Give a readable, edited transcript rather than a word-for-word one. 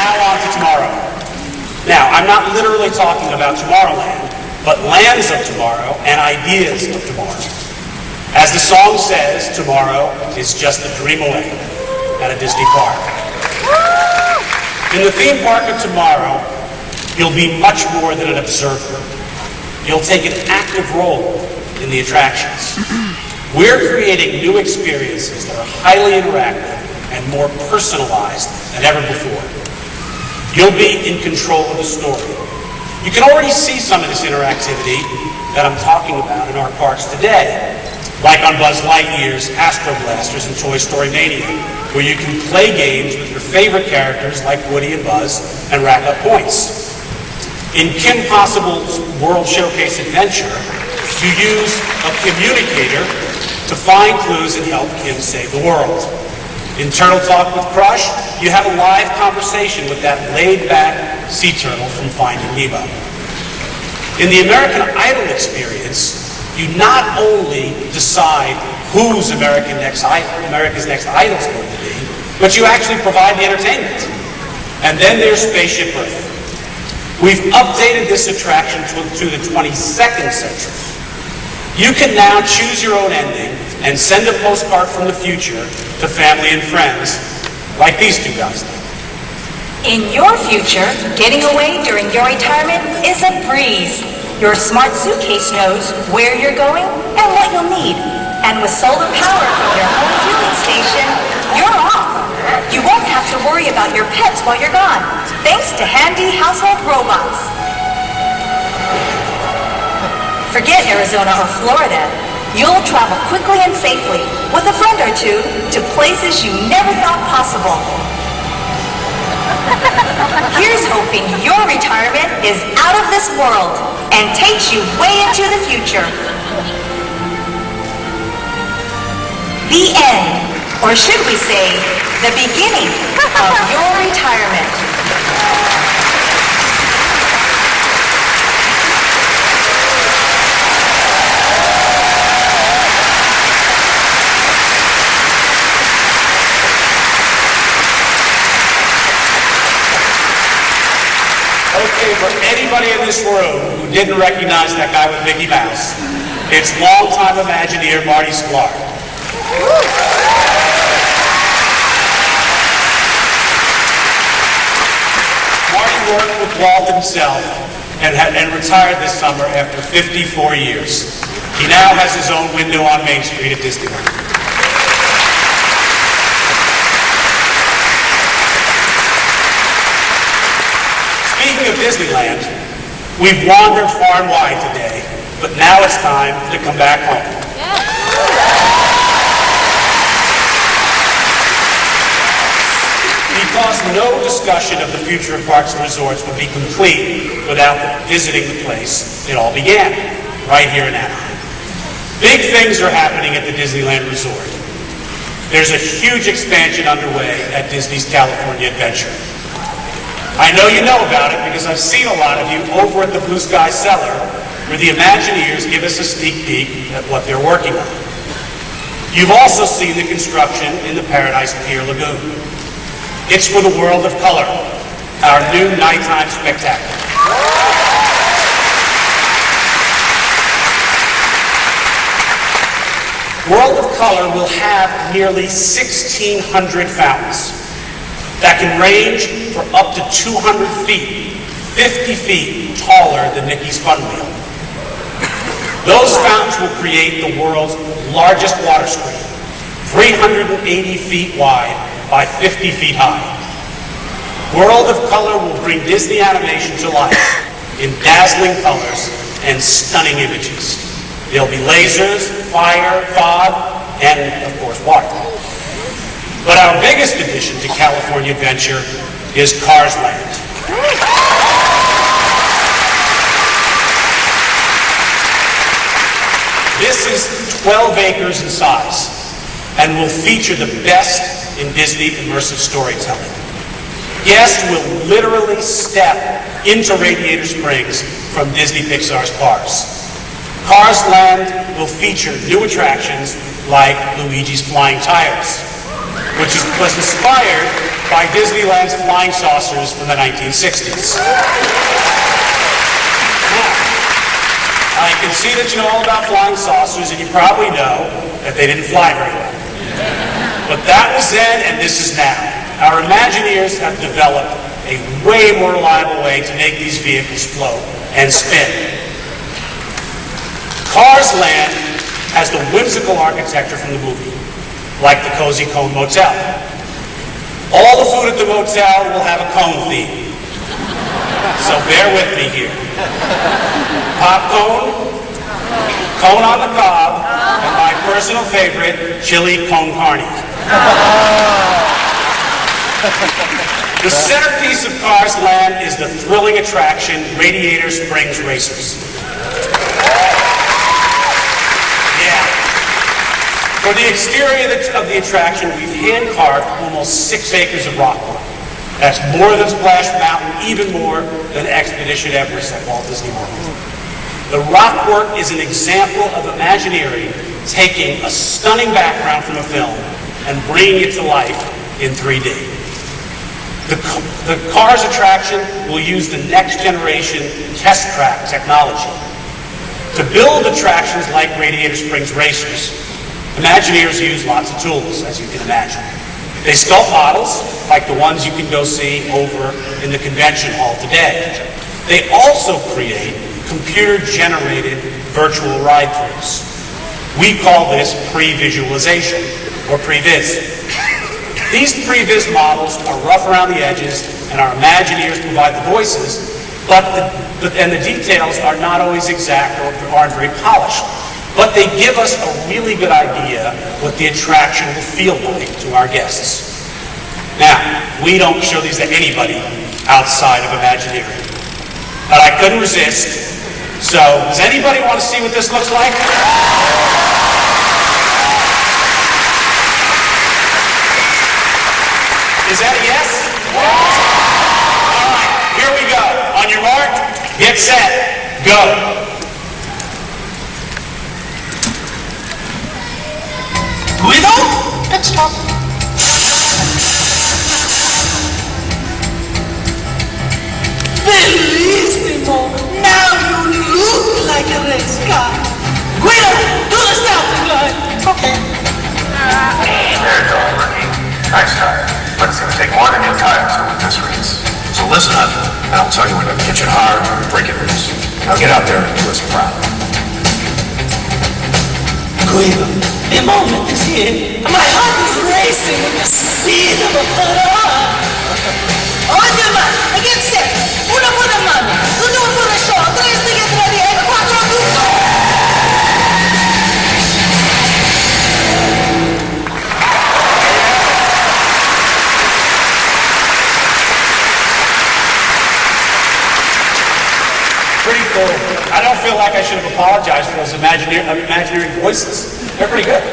now on to tomorrow. Now, I'm not literally talking about Tomorrowland, but lands of tomorrow and ideas of tomorrow. As the song says, tomorrow is just a dream away at a Disney park. In the theme park of tomorrow, you'll be much more than an observer. You'll take an active role in the attractions. We're creating new experiences that are highly interactive and more personalized than ever before. You'll be in control of the story. You can already see some of this interactivity that I'm talking about in our parks today, like on Buzz Lightyear's Astro Blasters and Toy Story Mania, where you can play games with your favorite characters like Woody and Buzz and rack up points. In Kim Possible's World Showcase Adventure, you use a communicator to find clues and help Kim save the world. In Turtle Talk with Crush, you have a live conversation with that laid-back sea turtle from Finding Nemo. In the American Idol experience, you not only decide who's America's Next Idol is going to be, but you actually provide the entertainment. And then there's Spaceship Earth. We've updated this attraction to the 22nd century. You can now choose your own ending and send a postcard from the future to family and friends, like these two guys did. In your future, getting away during your retirement is a breeze. Your smart suitcase knows where you're going and what you'll need. And with solar power from your home fueling station, you're off. You won't have to worry about your pets while you're gone, thanks to handy household robots. Forget Arizona or Florida. You'll travel quickly and safely with a friend or two to places you never thought possible. Here's hoping your retirement is out of this world and takes you way into the future. The end, or should we say, the beginning of your retirement. Okay, for anybody in this room who didn't recognize that guy with Mickey Mouse, it's longtime Imagineer Marty Sklar. Marty worked with Walt himself and retired this summer after 54 years. He now has his own window on Main Street at Disneyland. Speaking of Disneyland, we've wandered far and wide today, but now it's time to come back home. Because no discussion of the future of parks and resorts would be complete without visiting the place it all began, right here in Anaheim. Big things are happening at the Disneyland Resort. There's a huge expansion underway at Disney's California Adventure. I know you know about it because I've seen a lot of you over at the Blue Sky Cellar, where the Imagineers give us a sneak peek at what they're working on. You've also seen the construction in the Paradise Pier Lagoon. It's for the World of Color, our new nighttime spectacular. World of Color will have nearly 1,600 fountains that can range for up to 200 feet, 50 feet taller than Mickey's Fun Wheel. Those fountains will create the world's largest water screen, 380 feet wide by 50 feet high. World of Color will bring Disney animation to life in dazzling colors and stunning images. There'll be lasers, fire, fog, and, of course, water. But our biggest addition to California Adventure is Carsland. This is 12 acres in size and will feature the best in Disney immersive storytelling. Guests will literally step into Radiator Springs from Disney Pixar's Cars. Carsland will feature new attractions like Luigi's Flying Tires, which was inspired by Disneyland's flying saucers from the 1960s. Now, I can see that you know all about flying saucers, and you probably know that they didn't fly very well. But that was then, and this is now. Our Imagineers have developed a way more reliable way to make these vehicles float and spin. Carsland has the whimsical architecture from the movie, like the Cozy Cone Motel. All the food at the motel will have a cone theme. So bear with me here. Pop cone, cone on the cob, and my personal favorite, chili con carne. The centerpiece of Carsland is the thrilling attraction Radiator Springs Racers. For the exterior of the attraction, we've hand-carved almost 6 acres of rockwork. That's more than Splash Mountain, even more than Expedition Everest at Walt Disney World. The rockwork is an example of Imagineering taking a stunning background from a film and bringing it to life in 3D. The Cars attraction will use the next generation test track technology. To build attractions like Radiator Springs Racers, Imagineers use lots of tools, as you can imagine. They sculpt models, like the ones you can go see over in the convention hall today. They also create computer-generated virtual ride-throughs. We call this pre-visualization, or pre-viz. These pre-viz models are rough around the edges, and our Imagineers provide the voices, and the details are not always exact or aren't very polished. But they give us a really good idea what the attraction will feel like to our guests. Now, we don't show these to anybody outside of Imagineering. But I couldn't resist. So, does anybody want to see what this looks like? Is that a yes? All right, here we go. On your mark, get set, go. Guido, pit stop. Bellissimo! Now you look like a race car. Guido, do the stopping line. Okay. There's all working. Nice tire. But it's going to take more than new tires to win this race. So listen up, and I'll tell you when to pitch it hard or break it loose. Now get out there and do us proud. Guido, the moment is here. My heart is racing with the speed of a Ferrari. On your mark, get set. Uno for the money, two for the show, three to get ready, and quattro to go. Pretty cool. I don't feel like I should have apologized for those Imagineering voices. They're pretty good.